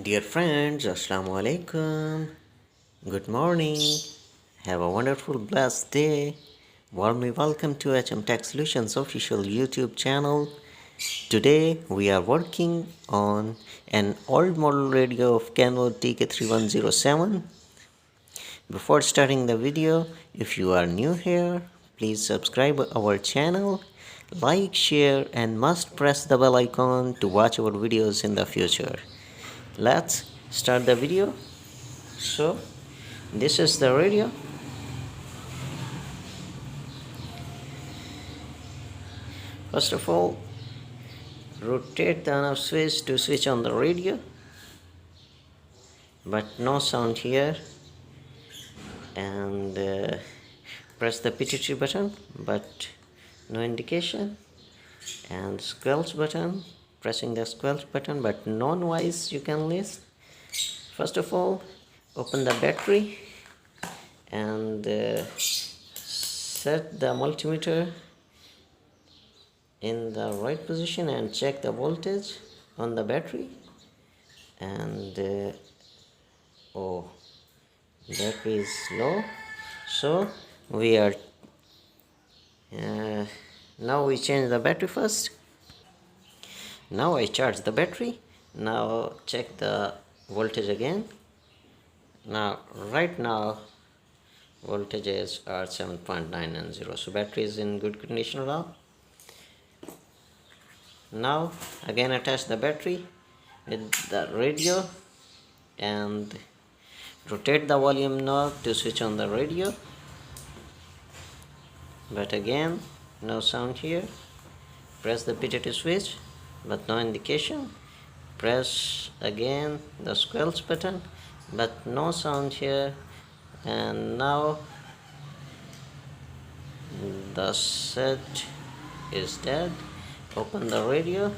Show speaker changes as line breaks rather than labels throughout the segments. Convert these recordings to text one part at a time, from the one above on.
Dear friends, Assalamu alaikum. Good morning. Have a wonderful, blessed day. Warmly welcome to HM Tech Solutions official YouTube channel. Today we are working on an old model radio of Kenwood TK3107. Before starting the video, if you are new here, please subscribe our channel, like, share, and must press the bell icon to watch our videos in the future. Let's start the video. So this is the radio. First of all, rotate the on-off switch to switch on the radio, but no sound here, and press the pituitary button but no indication, and squelch button, pressing the squelch button but no noise you can listen. First of all, open the battery and set the multimeter in the right position and check the voltage on the battery. And battery is low, so we are now we change the battery first. Now I charge the battery. Now check the voltage again. Right now voltages are 7.990, so battery is in good condition now. Now again attach the battery with the radio and rotate the volume knob to switch on the radio, but again no sound here. Press the pituitary switch but no indication. Press again the squelch button but no sound here. And now the set is dead. Open the radio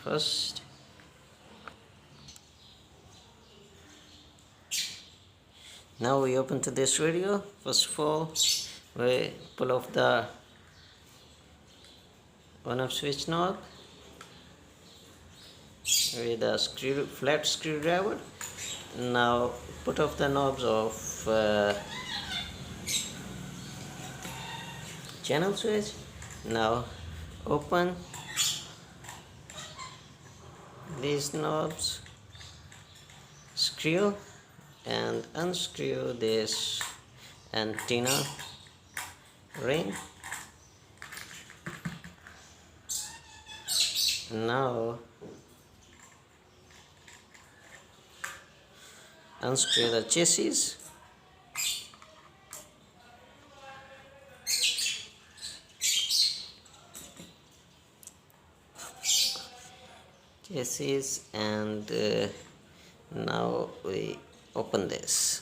first. Now we open to this radio. First of all, we pull off the on-off switch knob with a flat screwdriver. Now put off the knobs of channel switch. Now open these knobs, screw and unscrew this antenna ring. Now unscrew the chassis. And now we open this.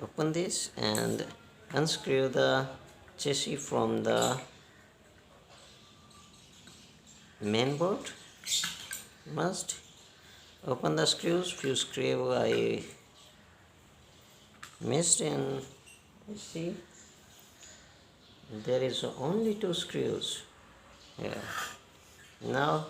Open this and unscrew the chassis from the main board. Must open the screws. Few screws I missed, and you see there is only 2 screws here. Now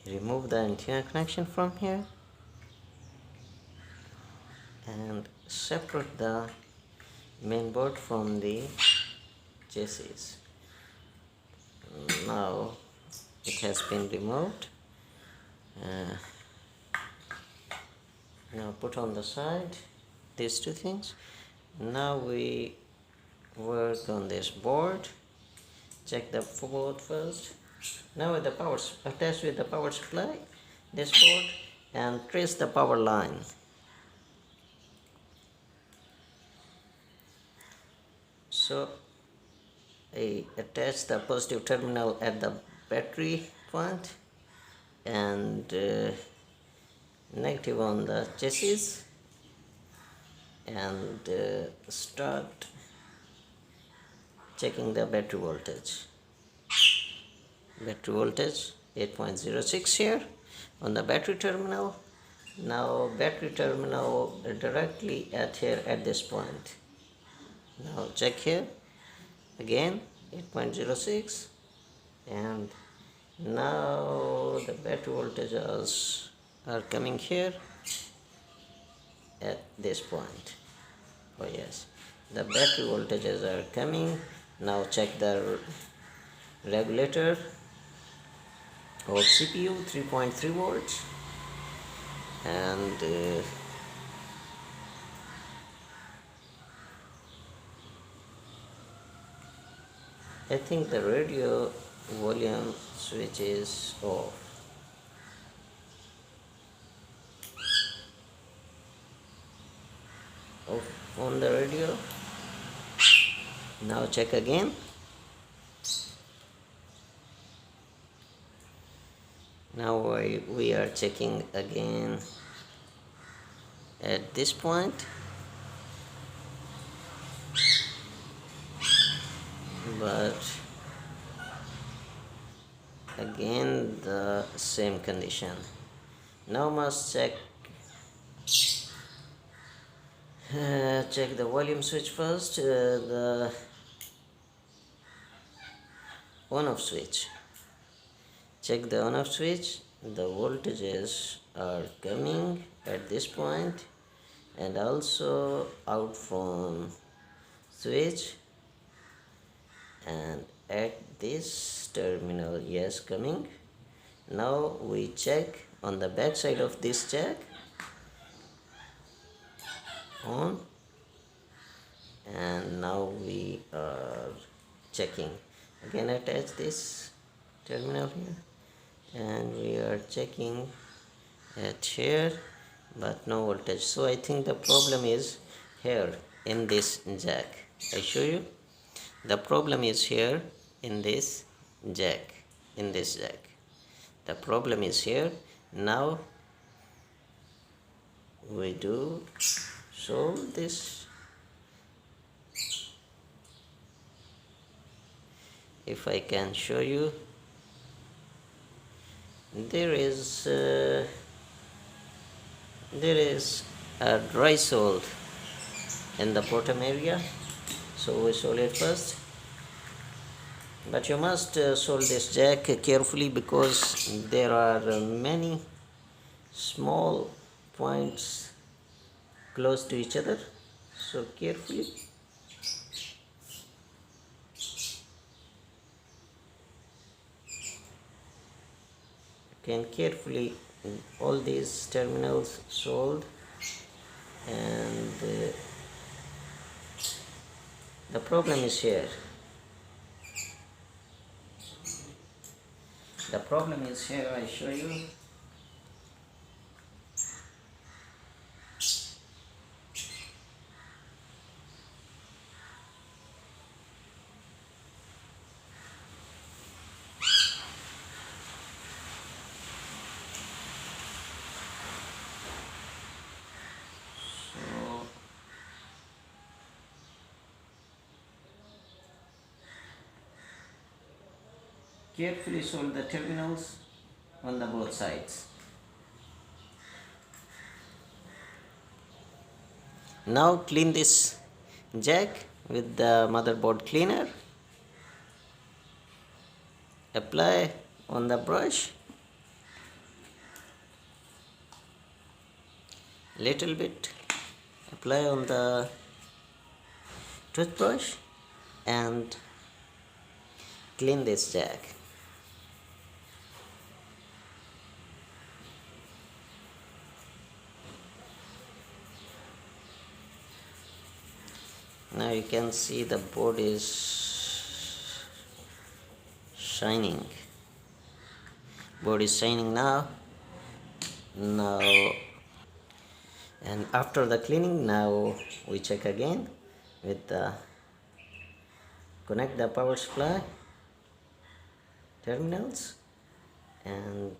remove the antenna connection from here and separate the main board from the chassis. Now it has been removed. Now put on the side these 2 things. Now we work on this board. Check the board first. Now with the power attached with the power supply, this board, and trace the power line. So I attach the positive terminal at the battery point and negative on the chassis. and start checking the battery voltage. Battery voltage 8.06 here on the battery terminal. Now battery terminal directly at here at this point. Now check here again 8.06, and now the battery voltages are coming here at this point. Oh yes, the battery voltages are coming. Now check the regulator of CPU 3.3 volts, and I think the radio volume switch is off. Off on the radio. Now check again. Now we are checking again at this point, but again the same condition. Now must check the volume switch first, the on off switch. Check the on off switch. The voltages are coming at this point and also out from switch, and at this terminal, yes, coming. Now we check on the back side of this jack on, and now we are checking again. Attach this terminal here, and we are checking at here, but no voltage. So I think the problem is here in this jack. I show you the problem is here in this jack. The problem is here. Now we do solve this. If I can show you, there is a dry solder in the bottom area, so we solve it first. But you must solve this jack carefully, because there are many small points close to each other, so carefully. Can carefully all these terminals solved, and the problem is here. The problem is here. I show you. Carefully solder the terminals on the both sides. Now clean this jack with the motherboard cleaner. Apply on the brush little bit, apply on the toothbrush, and clean this jack. Now you can see the board is shining. Board is shining now. And after the cleaning, now we check again with the connect the power supply terminals, and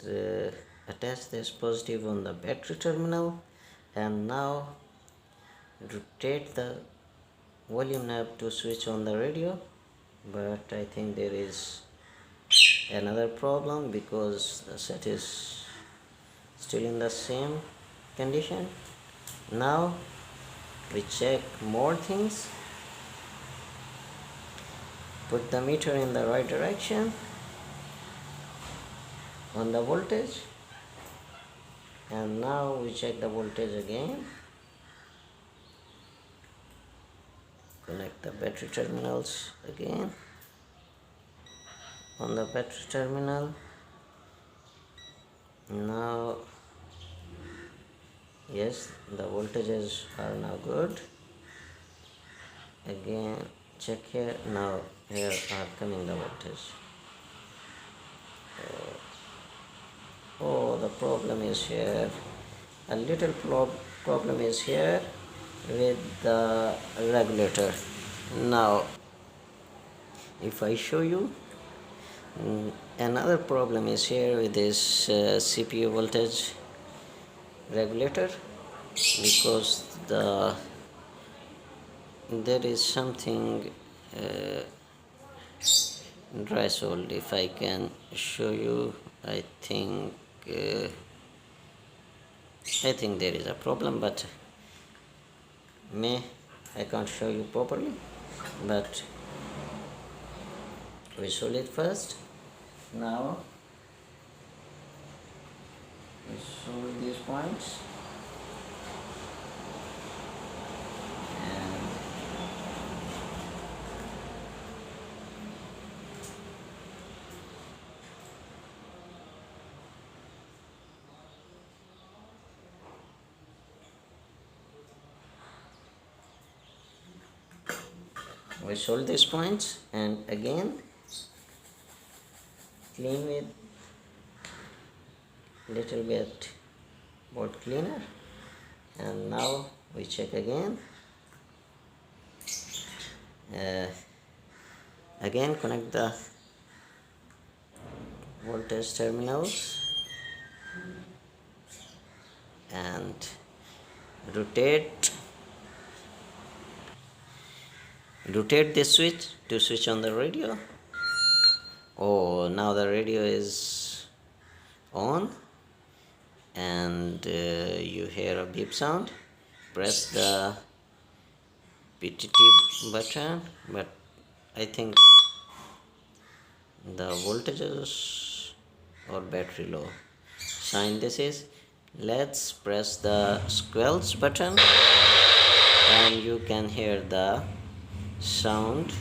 attach this positive on the battery terminal, and now rotate the volume knob to switch on the radio, but I think there is another problem because the set is still in the same condition. Now we check more things. Put the meter in the right direction on the voltage, and now we check the voltage again. Connect the battery terminals again on the battery terminal. Now yes, the voltages are now good. Again check here. Now here are coming the voltage. Oh, the problem is here. A little problem is here with the regulator. Now if I show you, another problem is here with this CPU voltage regulator, because there is something threshold. If I can show you, I think there is a problem, but I can't show you properly, but we solve it first. Now we solve these points, and we solve these points, and again clean with little bit board cleaner, and now we check again. Again connect the voltage terminals and rotate the switch to switch on the radio. Oh, now the radio is on, and you hear a beep sound. Press the PTT button, but I think the voltages or battery low. Sign this is. Let's press the squelch button, and you can hear the sound.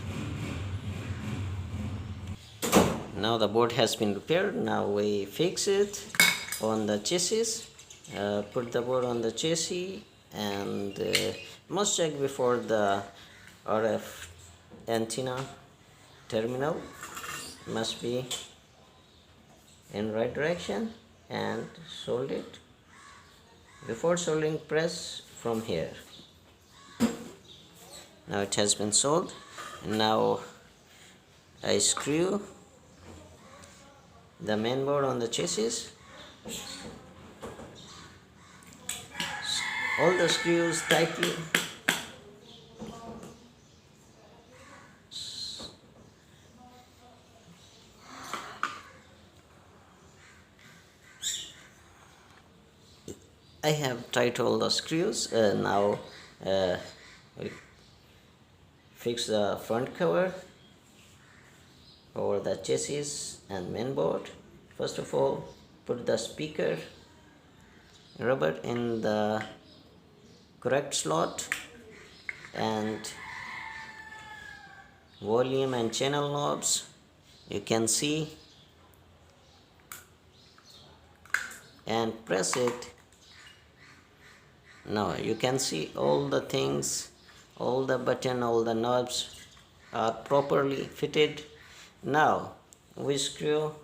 Now the board has been repaired. Now we fix it on the chassis. Put the board on the chassis, and must check before the RF antenna terminal must be in right direction, and solder it. Before soldering, press from here. Now it has been soldered. Now I screw the main board on the chassis. All the screws tightly. I have tight all the screws. Now we fix the front cover over the chassis and main board. First of all, put the speaker rubber in the correct slot, and volume and channel knobs you can see, and press it. Now you can see all the things, all the button, all the knobs are properly fitted. Now we screw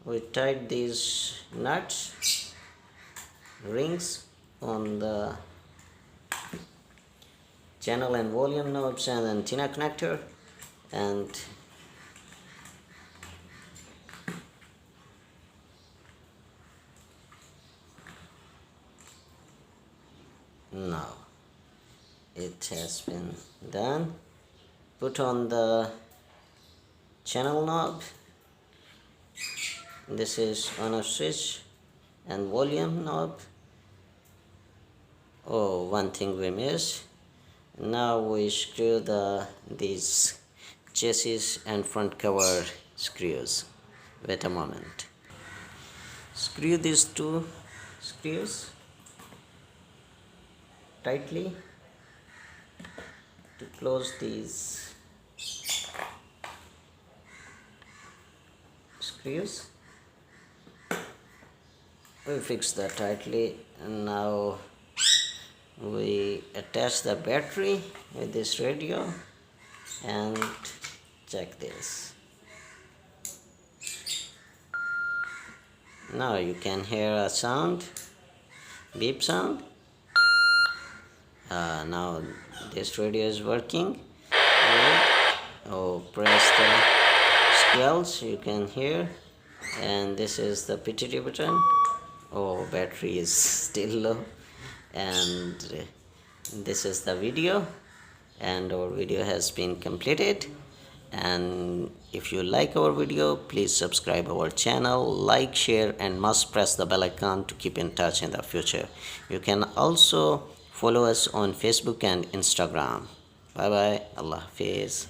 we tied these nuts, rings on the channel and volume knobs and antenna connector, and it has been done. Put on the channel knob. This is on off switch and volume knob. Oh, one thing we missed. Now we screw these chassis and front cover screws. Wait a moment. Screw these two screws tightly to close these screws. We fix that tightly, and now we attach the battery with this radio and check this. Now you can hear a sound, beep sound. Now this radio is working. Oh, press the squelch, you can hear, and this is the PTT button. Oh, battery is still low, and this is the video, and our video has been completed. And if you like our video, please subscribe our channel, like, share, and must press the bell icon to keep in touch in the future. You can also follow us on Facebook and Instagram. Bye bye. Allah Hafiz.